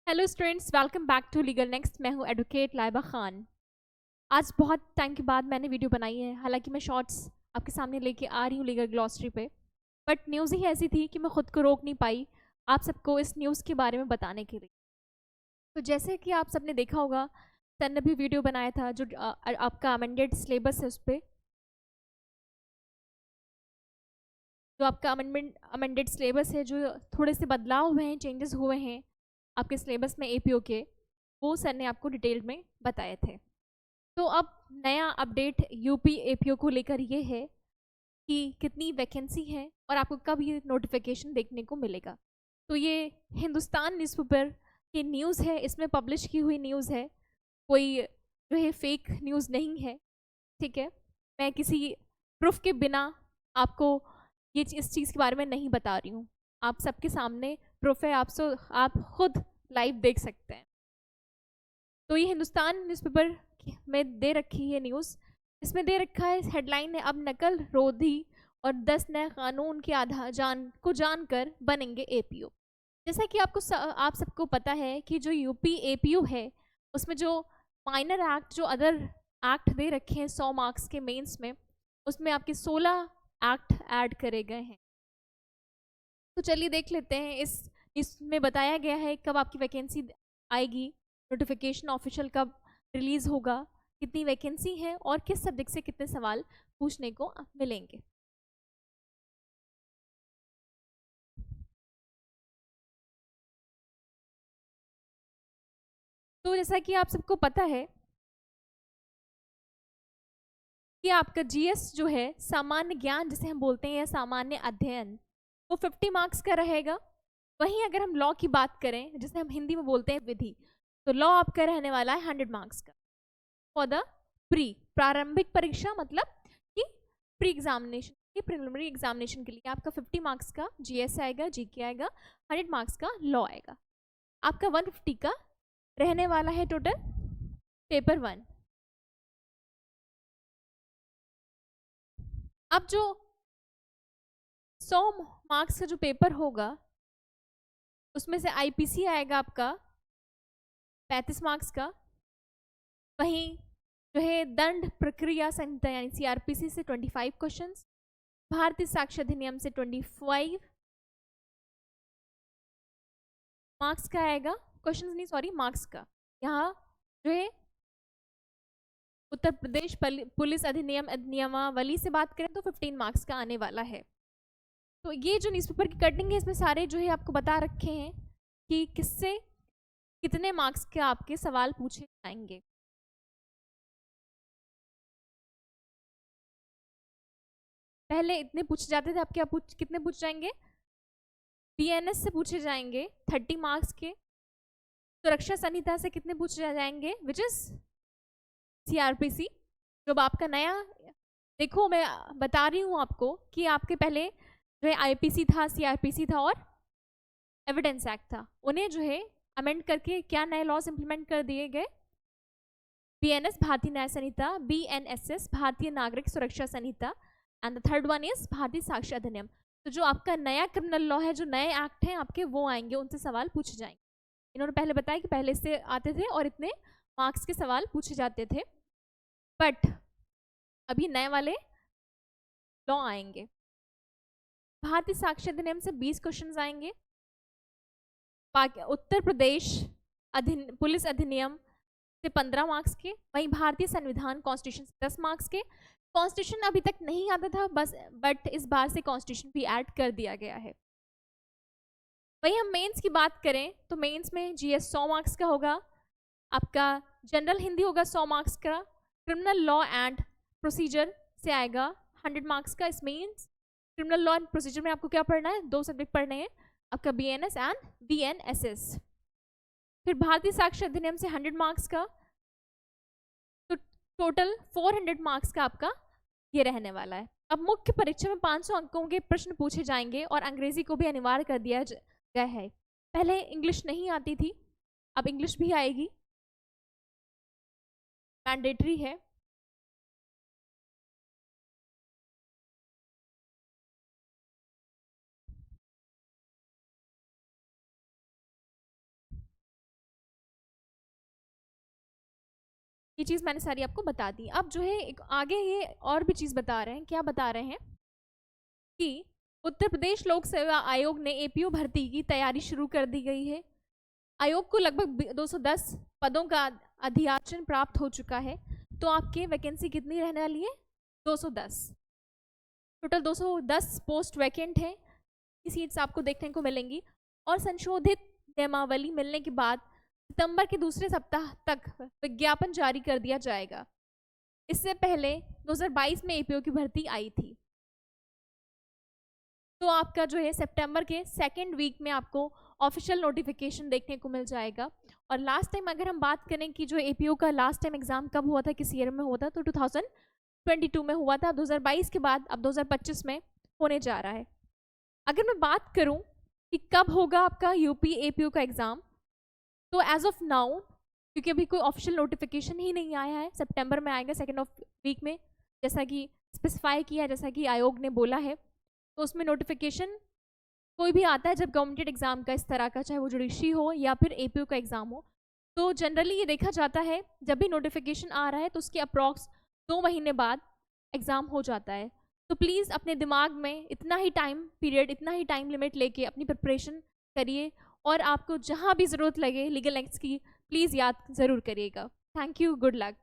Hello students, welcome back to Legal Next. मैं हूं advocate Laiba Khan. आज बहुत टाइम के बाद मैंने वीडियो बनाई है। हालांकि मैं शॉर्ट्स आपके सामने लेके आ रही हूँ लीगल ग्लॉसरी पे, बट न्यूज़ ही ऐसी थी कि मैं खुद को रोक नहीं पाई आप सबको इस न्यूज़ के बारे में बताने के लिए। तो जैसे कि आप सबने देखा होगा, सर ने भी वीडियो बनाया था जो आपका अमेंडेड सिलेबस है उस पर, जो आपका अमेंडेड सिलेबस है, जो थोड़े से बदलाव हुए हैं, चेंजेस हुए हैं आपके सिलेबस में एपीओ के, वो सर ने आपको डिटेल में बताए थे। तो अब नया अपडेट यूपी एपीओ को लेकर ये है कि कितनी वैकेंसी है और आपको कब ये नोटिफिकेशन देखने को मिलेगा। तो ये हिंदुस्तान न्यूज़पेपर की न्यूज़ है, इसमें पब्लिश की हुई न्यूज़ है, कोई जो है फेक न्यूज़ नहीं है। ठीक है, मैं किसी प्रूफ के बिना आपको इस चीज़ के बारे में नहीं बता रही हूँ। आप सबके सामने प्रूफ है, आप खुद लाइव देख सकते हैं। तो ये हिंदुस्तान न्यूज़पेपर में दे रखी है न्यूज़। इसमें दे रखा है, हेडलाइन है, अब नकल रोधी और 10 नए कानून के आधार जानकर बनेंगे एपीओ। जैसा कि आप सबको पता है कि जो यूपी एपीओ है, उसमें जो माइनर एक्ट, जो अदर एक्ट दे रखे हैं 100 मार्क्स के मेंस में, उसमें आपके 16 एक्ट ऐड करे गए हैं। तो चलिए देख लेते हैं, इसमें बताया गया है कब आपकी वैकेंसी आएगी, नोटिफिकेशन ऑफिशियल कब रिलीज होगा, कितनी वैकेंसी है और किस सब्जेक्ट से कितने सवाल पूछने को मिलेंगे। तो जैसा कि आप सबको पता है कि आपका जीएस जो है, सामान्य ज्ञान जिसे हम बोलते हैं या सामान्य अध्ययन, वो 50 मार्क्स का रहेगा। वहीं अगर हम लॉ की बात करें, जिसे हम हिंदी में बोलते हैं विधि, तो लॉ आपका रहने वाला है 100 मार्क्स का फॉर द प्रारंभिक परीक्षा, मतलब कि प्री एग्जामिनेशन की प्रिलिमिनरी एग्जामिनेशन के लिए आपका 50 मार्क्स का जीएस आएगा, जीके आएगा, 100 मार्क्स का लॉ आएगा। आपका 150 का रहने वाला है टोटल पेपर 1। अब जो 100 मार्क्स का जो पेपर होगा, उसमें से आईपीसी आएगा आपका 35 मार्क्स का। वहीं जो है दंड प्रक्रिया संहिता यानी सीआरपीसी से 25 क्वेश्चंस, भारतीय साक्ष्य अधिनियम से 25 मार्क्स का आएगा। क्वेश्चंस नहीं, सॉरी, मार्क्स का। यहाँ जो है उत्तर प्रदेश पुलिस अधिनियम नियमावली से बात करें तो 15 मार्क्स का आने वाला है। तो ये जो न्यूज़पेपर की कटिंग है, इसमें सारे जो है आपको बता रखे हैं कि किससे कितने मार्क्स के आपके सवाल पूछे जाएंगे। पहले इतने पूछे जाते थे, अब क्या कितने पूछ जाएंगे? बीएनएस से पूछे जाएंगे 30 मार्क्स के। सुरक्षा संहिता से कितने पूछे जाएंगे, विच इज सीआरपीसी। जब आपका नया, देखो मैं बता रही हूँ आपको कि आपके पहले जो है आईपीसी था, सीआरपीसी था और एविडेंस एक्ट था, उन्हें जो है अमेंड करके क्या नए लॉज इंप्लीमेंट कर दिए गए। बीएनएस भारतीय न्याय संहिता, BNSS Bharatiya Nagarik Suraksha Sanhita, and the third one is Bharatiya Sakshya अधिनियम। तो जो आपका नया क्रिमिनल लॉ है, जो नए एक्ट हैं आपके, वो आएंगे, उनसे सवाल पूछे जाएंगे। इन्होंने पहले बताया कि पहले से आते थे और इतने मार्क्स के सवाल पूछे जाते थे, बट अभी नए वाले लॉ आएंगे। भारतीय साक्ष्य अधिनियम से 20 क्वेश्चन आएंगे। उत्तर प्रदेश पुलिस अधिनियम से 15 मार्क्स के। वहीं भारतीय संविधान कॉन्स्टिट्यूशन से 10 मार्क्स के। कॉन्स्टिट्यूशन अभी तक नहीं आता था बस, बट इस बार से कॉन्स्टिट्यूशन भी ऐड कर दिया गया है। वहीं हम मेंस की बात करें तो मेंस में जीएस 100 मार्क्स का होगा, आपका जनरल हिंदी होगा 100 मार्क्स का, क्रिमिनल लॉ एंड प्रोसीजर से आएगा 100 मार्क्स का। इस means criminal law and procedure में आपको क्या पढ़ना है, 2 सब्जेक्ट पढ़ने हैं, आपका बीएनएस एंड बीएनएसएस। फिर भारतीय साक्ष्य अधिनियम से 100 मार्क्स का, तो टोटल 400 मार्क्स का आपका ये रहने वाला है। अब मुख्य परीक्षा में 500 अंकों के प्रश्न पूछे जाएंगे और अंग्रेजी को भी अनिवार्य कर दिया गया है। पहले इंग्लिश नहीं आती थी, अब इंग्लिश भी आएगी, मैंडेटरी है। ये चीज़ मैंने सारी आपको बता दी। अब जो है एक आगे ये और भी चीज़ बता रहे हैं, क्या बता रहे हैं कि उत्तर प्रदेश लोक सेवा आयोग ने एपीओ भर्ती की तैयारी शुरू कर दी गई है। आयोग को लगभग 210 पदों का अधियाचन प्राप्त हो चुका है। तो आपके वैकेंसी कितनी रहने वाली है? 210। टोटल 210 पोस्ट वैकेंट है, ये सीट्स आपको देखने को मिलेंगी। और संशोधित नियमावली मिलने के बाद सितंबर के दूसरे सप्ताह तक विज्ञापन जारी कर दिया जाएगा। इससे पहले 2022 में एपीओ की भर्ती आई थी। तो आपका जो है सितंबर के सेकेंड वीक में आपको ऑफिशियल नोटिफिकेशन देखने को मिल जाएगा। और लास्ट टाइम अगर हम बात करें कि जो एपीओ का लास्ट टाइम एग्जाम कब हुआ था, किस ईयर में हुआ था, तो 2022 में हुआ था। 2022 के बाद अब 2025 में होने जा रहा है। अगर मैं बात करूं कि कब होगा आपका यूपी एपीओ का एग्ज़ाम, तो एज ऑफ नाउ, क्योंकि अभी कोई ऑफिशियल नोटिफिकेशन ही नहीं आया है, सितंबर में आएगा सेकेंड ऑफ वीक में, जैसा कि स्पेसिफाई किया, जैसा कि आयोग ने बोला है। तो उसमें नोटिफिकेशन कोई भी आता है जब गवर्नमेंट एग्जाम का इस तरह का, चाहे वो जुडिशरी हो या फिर एपीओ का एग्ज़ाम हो, तो जनरली ये देखा जाता है जब भी नोटिफिकेशन आ रहा है तो उसके अप्रॉक्स 2 महीने बाद एग्ज़ाम हो जाता है। तो प्लीज़ अपने दिमाग में इतना ही टाइम पीरियड, इतना ही टाइम लिमिट लेके अपनी प्रिपरेशन करिए। और आपको जहाँ भी ज़रूरत लगे लीगल एक्ट्स की, प्लीज़ याद ज़रूर करिएगा। Thank you, good luck.